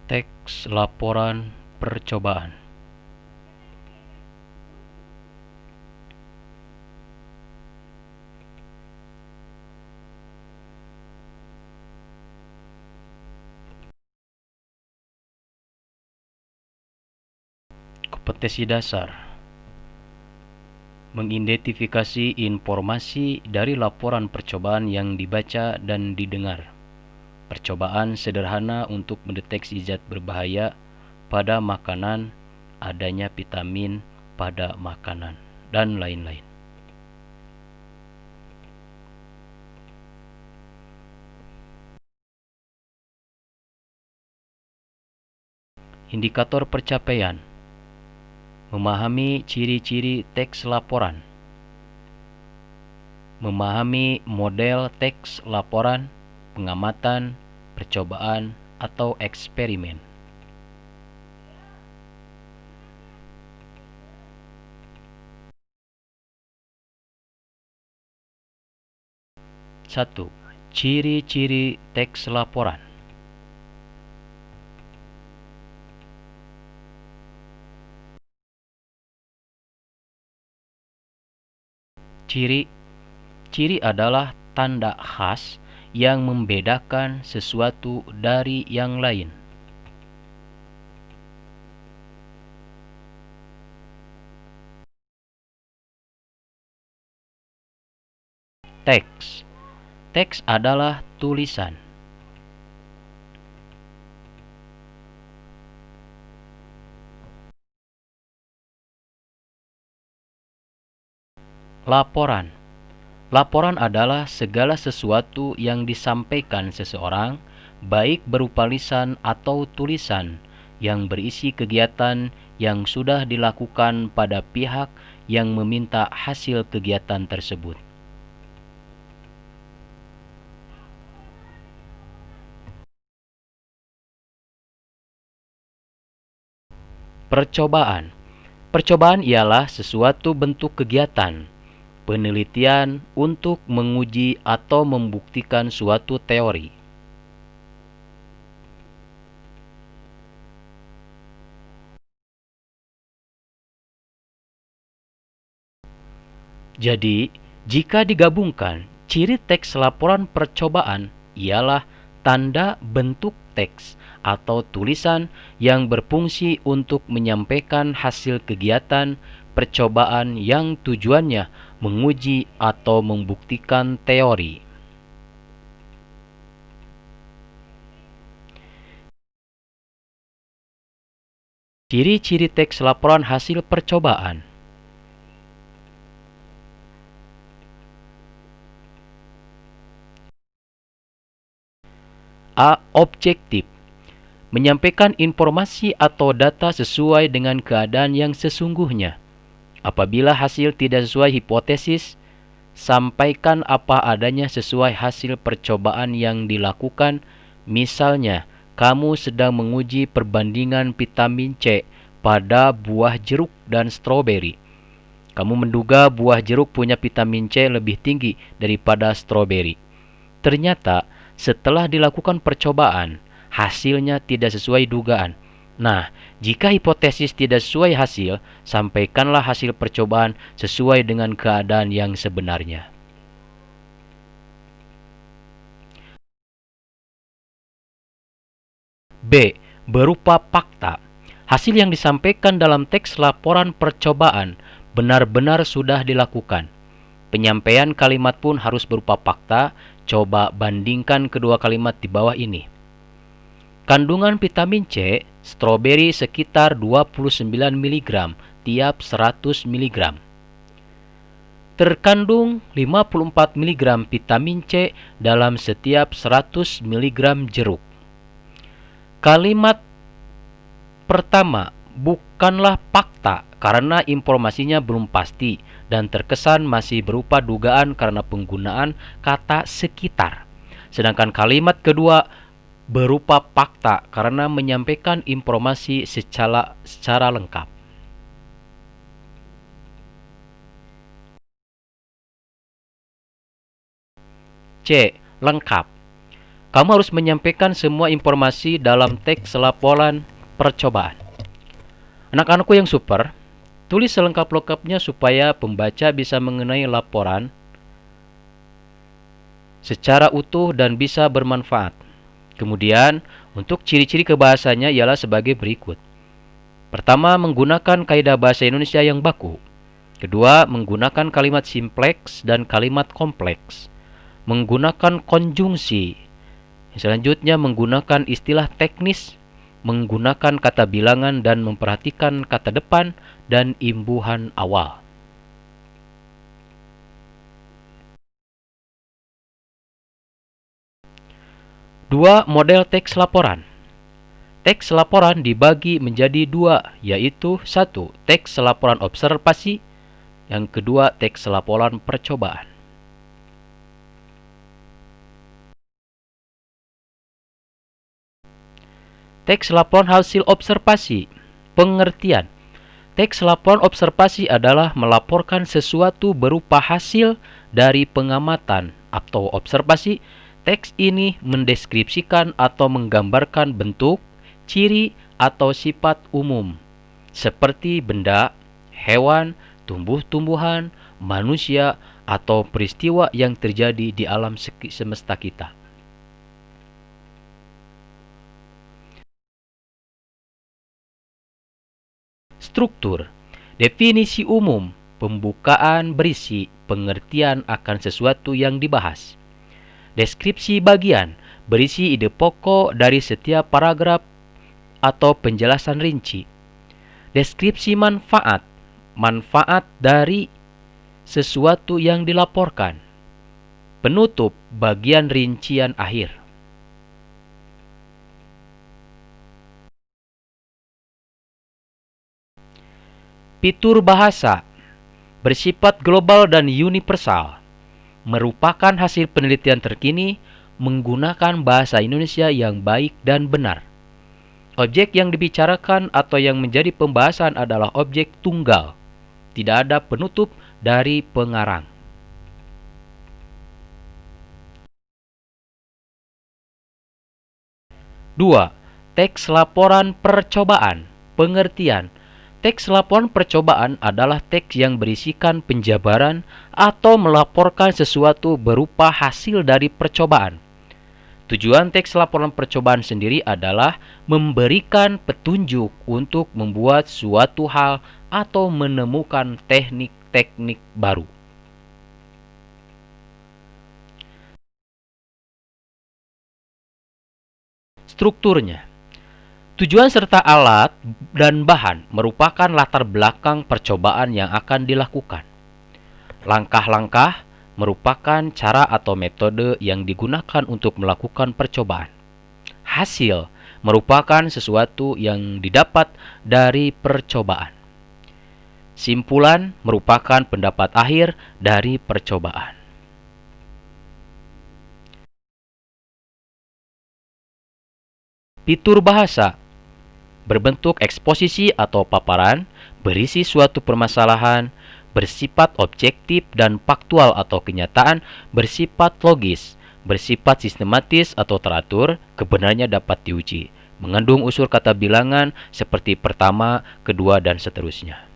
Teks laporan percobaan. Kompetensi dasar: mengidentifikasi informasi dari laporan percobaan yang dibaca dan didengar. Percobaan sederhana untuk mendeteksi zat berbahaya pada makanan, adanya vitamin pada makanan, dan lain-lain. Indikator pencapaian: memahami ciri-ciri teks laporan, memahami model teks laporan, pengamatan, percobaan, atau eksperimen. Satu, ciri-ciri teks laporan. Ciri adalah tanda khas yang membedakan sesuatu dari yang lain. Teks adalah tulisan. Laporan adalah segala sesuatu yang disampaikan seseorang, baik berupa lisan atau tulisan, yang berisi kegiatan yang sudah dilakukan pada pihak yang meminta hasil kegiatan tersebut. Percobaan ialah sesuatu bentuk kegiatan penelitian untuk menguji atau membuktikan suatu teori. Jadi, jika digabungkan, ciri teks laporan percobaan ialah tanda bentuk teks atau tulisan yang berfungsi untuk menyampaikan hasil kegiatan percobaan yang tujuannya menguji atau membuktikan teori. Ciri-ciri teks laporan hasil percobaan. A. Objektif: menyampaikan informasi atau data sesuai dengan keadaan yang sesungguhnya. Apabila hasil tidak sesuai hipotesis, sampaikan apa adanya sesuai hasil percobaan yang dilakukan. Misalnya, kamu sedang menguji perbandingan vitamin C pada buah jeruk dan stroberi. Kamu menduga buah jeruk punya vitamin C lebih tinggi daripada stroberi. Ternyata, setelah dilakukan percobaan, hasilnya tidak sesuai dugaan. Nah, jika hipotesis tidak sesuai hasil, sampaikanlah hasil percobaan sesuai dengan keadaan yang sebenarnya. B. Berupa fakta. Hasil yang disampaikan dalam teks laporan percobaan benar-benar sudah dilakukan. Penyampaian kalimat pun harus berupa fakta. Coba bandingkan kedua kalimat di bawah ini. Kandungan vitamin C, stroberi sekitar 29 mg tiap 100 mg. Terkandung 54 mg vitamin C dalam setiap 100 mg jeruk. Kalimat pertama bukanlah fakta karena informasinya belum pasti dan terkesan masih berupa dugaan karena penggunaan kata sekitar. Sedangkan kalimat kedua berupa fakta karena menyampaikan informasi secara lengkap. C. Lengkap. Kamu harus menyampaikan semua informasi dalam teks laporan percobaan. Anak-anakku yang super, tulis selengkap-lengkapnya supaya pembaca bisa mengenai laporan secara utuh dan bisa bermanfaat. Kemudian, untuk ciri-ciri kebahasanya ialah sebagai berikut. Pertama, menggunakan kaidah bahasa Indonesia yang baku. Kedua, menggunakan kalimat simpleks dan kalimat kompleks. Menggunakan konjungsi. Selanjutnya, menggunakan istilah teknis, menggunakan kata bilangan dan memperhatikan kata depan dan imbuhan awal. Dua, model teks laporan. Teks laporan dibagi menjadi dua, yaitu satu, teks laporan observasi, yang kedua, teks laporan percobaan. Teks laporan hasil observasi. Pengertian. Teks laporan observasi adalah melaporkan sesuatu berupa hasil dari pengamatan atau observasi. Teks ini mendeskripsikan atau menggambarkan bentuk, ciri, atau sifat umum, seperti benda, hewan, tumbuh-tumbuhan, manusia, atau peristiwa yang terjadi di alam semesta kita. Struktur. Definisi umum, pembukaan berisi pengertian akan sesuatu yang dibahas. Deskripsi bagian, berisi ide pokok dari setiap paragraf atau penjelasan rinci. Deskripsi manfaat, manfaat dari sesuatu yang dilaporkan. Penutup, bagian rincian akhir. Fitur bahasa bersifat global dan universal, merupakan hasil penelitian terkini menggunakan bahasa Indonesia yang baik dan benar. Objek yang dibicarakan atau yang menjadi pembahasan adalah objek tunggal, tidak ada penutup dari pengarang. Dua, teks laporan percobaan. Pengertian. Teks laporan percobaan adalah teks yang berisikan penjabaran atau melaporkan sesuatu berupa hasil dari percobaan. Tujuan teks laporan percobaan sendiri adalah memberikan petunjuk untuk membuat suatu hal atau menemukan teknik-teknik baru. Strukturnya. Tujuan serta alat dan bahan merupakan latar belakang percobaan yang akan dilakukan. Langkah-langkah merupakan cara atau metode yang digunakan untuk melakukan percobaan. Hasil merupakan sesuatu yang didapat dari percobaan. Simpulan merupakan pendapat akhir dari percobaan. Fitur bahasa berbentuk eksposisi atau paparan, berisi suatu permasalahan, bersifat objektif dan faktual atau kenyataan, bersifat logis, bersifat sistematis atau teratur, kebenarannya dapat diuji, mengandung unsur kata bilangan seperti pertama, kedua, dan seterusnya.